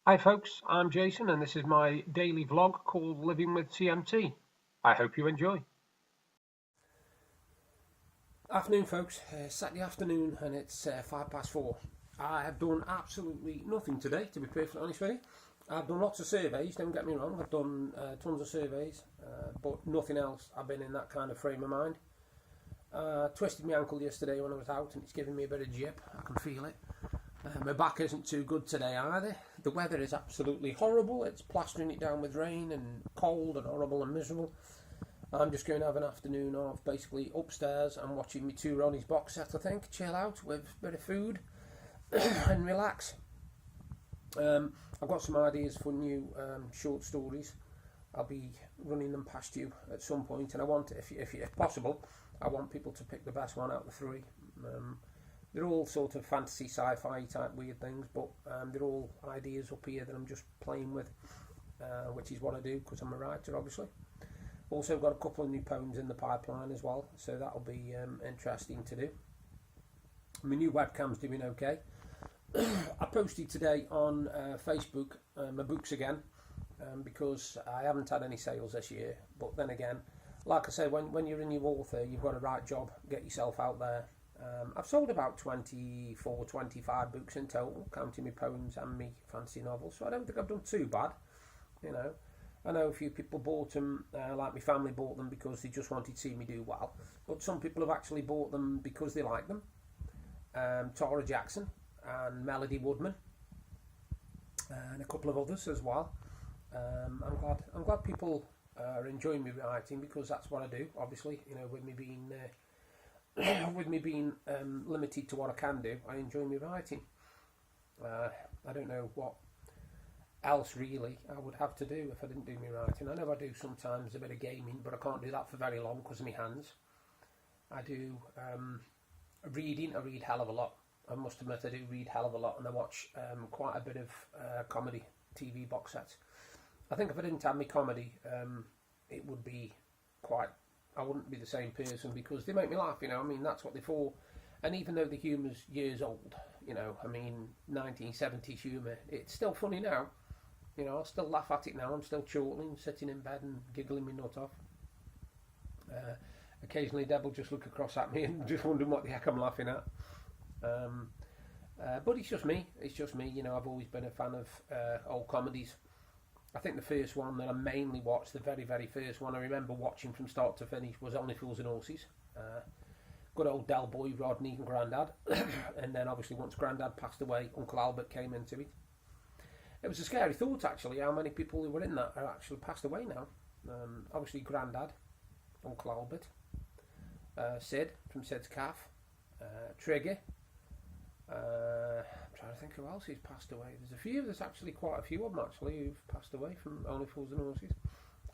Hi folks, I'm Jason and this is my daily vlog called Living with CMT. I hope you enjoy. Afternoon folks, Saturday afternoon and it's 4:05. I have done absolutely nothing today, to be perfectly honest with you. I've done lots of surveys, don't get me wrong, I've done tons of surveys, but nothing else. I've been in that kind of frame of mind. Twisted my ankle yesterday when I was out and it's giving me a bit of jip, I can feel it. My back isn't too good today either. The weather is absolutely horrible, it's plastering it down with rain and cold and horrible and miserable. I'm just going to have an afternoon of basically upstairs and watching me two Ronnie's box set, I think. Chill out with a bit of food and relax. I've got some ideas for new short stories. I'll be running them past you at some point, and I want, if possible, I want people to pick the best one out of the three. They're all sort of fantasy, sci-fi type weird things, but they're all ideas up here that I'm just playing with, which is what I do because I'm a writer, obviously. Also got a couple of new poems in the pipeline as well, so that'll be interesting to do. My new webcam's doing okay. I posted today on Facebook my books again because I haven't had any sales this year. But then again, like I say, when you're a new author, you've got a right job, get yourself out there. I've sold about 24, 25 books in total, counting my poems and my fantasy novels, so I don't think I've done too bad, you know. I know a few people bought them, like my family bought them because they just wanted to see me do well. But some people have actually bought them because they like them. Tara Jackson and Melody Woodman and a couple of others as well. I'm glad people are enjoying me writing because that's what I do. Obviously, you know, with me being limited to what I can do, I enjoy me writing. I don't know what else really I would have to do if I didn't do me writing. I know I do sometimes a bit of gaming, but I can't do that for very long because of my hands. I do reading. I read hell of a lot. I must admit I do read hell of a lot, and I watch quite a bit of comedy TV box sets. I think if I didn't have my comedy, it would be I wouldn't be the same person because they make me laugh, you know. I mean, that's what they're for. And even though the humour's years old, you know, I mean, 1970s humour, it's still funny now. You know, I still laugh at it now. I'm still chortling, sitting in bed and giggling my nut off. Occasionally Deb will just look across at me and just wondering what the heck I'm laughing at. But it's just me. It's just me. You know, I've always been a fan of old comedies. I think the first one that I mainly watched, the very, very first one I remember watching from start to finish was Only Fools and Horses. Good old Del Boy, Rodney and Grandad. And then obviously once Grandad passed away, Uncle Albert came into it. It was a scary thought actually, how many people who were in that are actually passed away now. Obviously Grandad, Uncle Albert, Sid from Sid's Calf, Trigger. I'm trying to think who else he's passed away. There's actually quite a few of them actually who've passed away from Only Fools and Horses.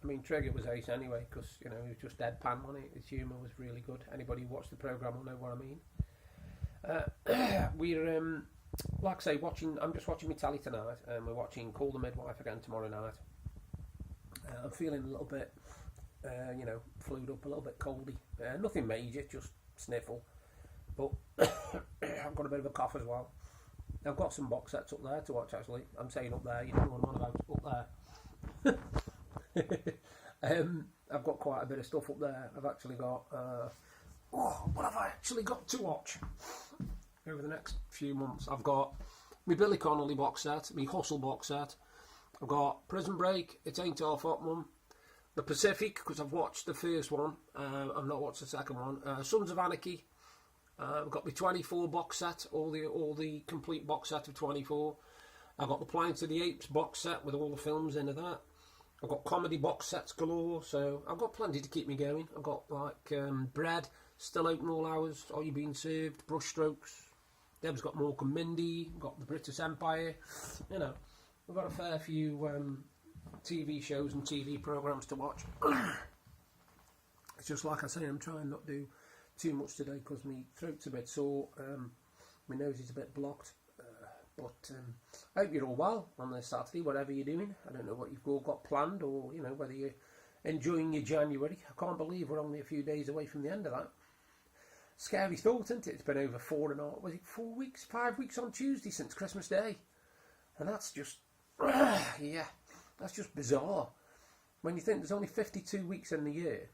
I mean, Trigger was ace anyway because, you know, he was just deadpan, wasn't he? His humour was really good. Anybody who watched the programme will know what I mean. We're like I say, I'm just watching my telly tonight, and we're watching Call the Midwife again tomorrow night. I'm feeling a little bit, you know, flued up, a little bit coldy. Nothing major, just sniffle. But I've got a bit of a cough as well. I've got some box sets up there to watch actually. I'm saying up there, you know what I'm on about, up there. I've got quite a bit of stuff up there. I've actually got, what have I actually got to watch over the next few months? I've got my Billy Connolly box set, my Hustle box set. I've got Prison Break, It Ain't Half Hot Mum, The Pacific, because I've watched the first one. I've not watched the second one. Sons of Anarchy. I've got my 24 box set, all the complete box set of 24. I've got the Planet of the Apes box set with all the films into that. I've got comedy box sets galore, so I've got plenty to keep me going. I've got like Bread, Still Open All Hours, Are You Being Served, Brushstrokes. Deb's got Mork and Mindy, got the British Empire. You know, we've got a fair few TV shows and TV programmes to watch. It's just like I say, I'm trying not to do too much today because my throat's a bit sore, my nose is a bit blocked. But I hope you're all well on this Saturday, whatever you're doing. I don't know what you've all got planned, or you know, whether you're enjoying your January. I can't believe we're only a few days away from the end of that. Scary thought, isn't it? It's been over 4 weeks, 5 weeks on Tuesday since Christmas Day, and that's just Yeah, that's just bizarre. When you think there's only 52 weeks in the year,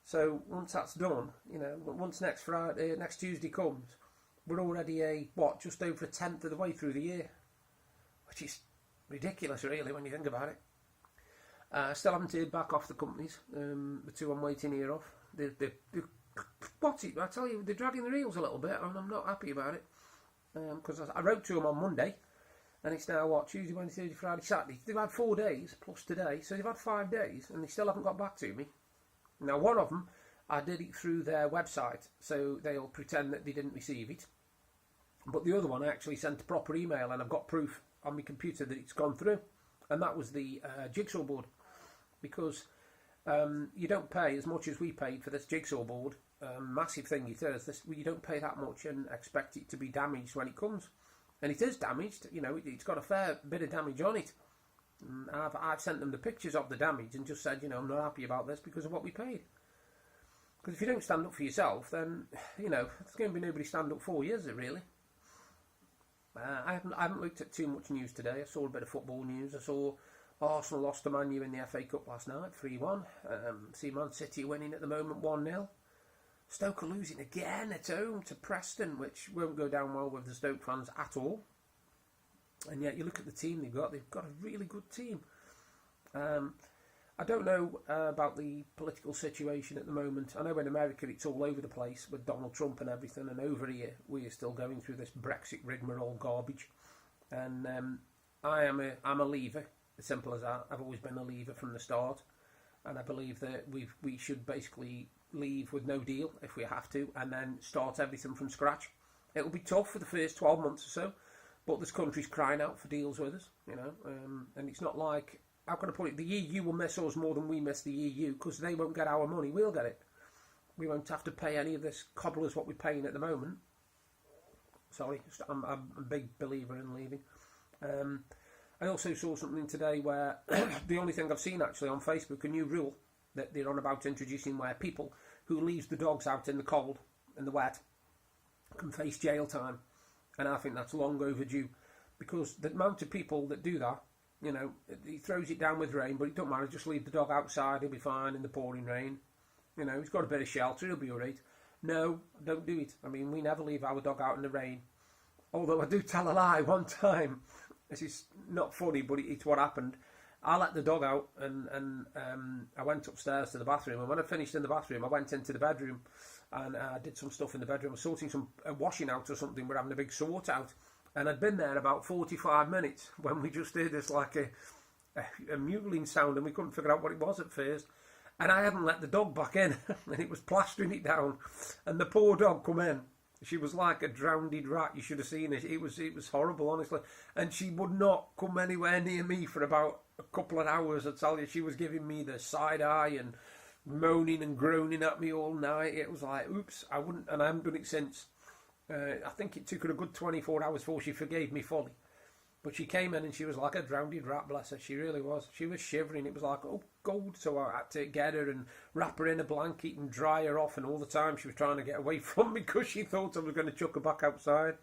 so once that's done, you know, once next Tuesday comes, we're already just over a tenth of the way through the year, which is ridiculous, really, when you think about it. Still haven't heard back off the companies. The two I'm waiting here off. I tell you, they're dragging their heels a little bit, and I'm not happy about it. Because I wrote to them on Monday, and it's now Tuesday, Wednesday, Thursday, Friday, Saturday. They've had 4 days plus today, so they've had 5 days, and they still haven't got back to me. Now, one of them, I did it through their website, so they'll pretend that they didn't receive it. But the other one, I actually sent a proper email, and I've got proof on my computer that it's gone through, and that was the jigsaw board, because you don't pay as much as we paid for this jigsaw board. Massive thing it is. You don't pay that much and expect it to be damaged when it comes, and it is damaged. You know, it's got a fair bit of damage on it. I've sent them the pictures of the damage and just said, you know, I'm not happy about this because of what we paid. Because if you don't stand up for yourself, then, you know, there's going to be nobody stand up for you, is it really? I haven't looked at too much news today. I saw a bit of football news. I saw Arsenal lost to Man U in the FA Cup last night, 3-1. See Man City winning at the moment, 1-0. Stoke are losing again at home to Preston, which won't go down well with the Stoke fans at all. And yet you look at the team they've got a really good team. I don't know about the political situation at the moment. I know in America it's all over the place with Donald Trump and everything, and over here we are still going through this Brexit rigmarole garbage. And I'm a leaver, as simple as that. I've always been a leaver from the start, and I believe that we should basically leave with no deal if we have to, and then start everything from scratch. It'll be tough for the first 12 months or so, but this country's crying out for deals with us, you know, and it's not like, how can I put it, the EU will miss us more than we miss the EU, because they won't get our money, we'll get it. We won't have to pay any of this cobblers what we're paying at the moment. Sorry, I'm a big believer in leaving. I also saw something today where the only thing I've seen actually on Facebook, a new rule that they're on about introducing, where people who leaves the dogs out in the cold and the wet can face jail time. And I think that's long overdue, because the amount of people that do that, you know, he throws it down with rain, but it don't matter, just leave the dog outside, he'll be fine in the pouring rain. You know, he's got a bit of shelter, he'll be alright. No, don't do it. I mean, we never leave our dog out in the rain. Although I do tell a lie. One time, this is not funny, but it's what happened. I let the dog out, and I went upstairs to the bathroom, and when I finished in the bathroom, I went into the bedroom, and I did some stuff in the bedroom. I was sorting some washing out or something. We're having a big sort out, and I'd been there about 45 minutes when we just heard this like a mewling sound, and we couldn't figure out what it was at first. And I hadn't let the dog back in, and it was plastering it down, and the poor dog come in. She was like a drowned rat. You should have seen it. It was horrible, honestly. And she would not come anywhere near me for about a couple of hours. I tell you, she was giving me the side eye and moaning and groaning at me all night. It was like, oops, I wouldn't, and I haven't done it since. I think it took her a good 24 hours before she forgave me fully. But she came in and she was like a drowned rat, bless her. She really was. She was shivering. It was like, oh, God. So I had to get her and wrap her in a blanket and dry her off. And all the time she was trying to get away from me because she thought I was going to chuck her back outside.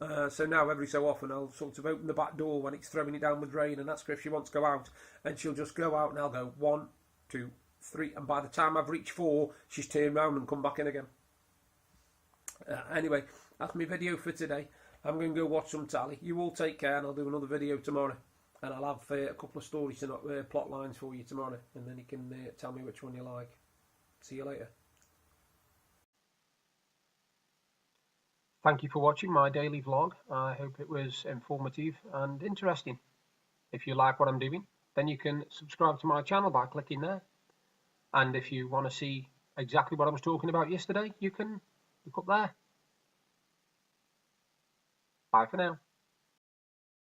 So now every so often I'll sort of open the back door when it's throwing it down with rain and ask her if she wants to go out. And she'll just go out and I'll go 1, 2, 3. And by the time I've reached 4, she's turned round and come back in again. Anyway, that's my video for today. I'm going to go watch some tally. You all take care, and I'll do another video tomorrow. And I'll have a couple of stories, plot lines for you tomorrow, and then you can tell me which one you like. See you later. Thank you for watching my daily vlog. I hope it was informative and interesting. If you like what I'm doing, then you can subscribe to my channel by clicking there. And if you want to see exactly what I was talking about yesterday, you can look up there. Bye for now.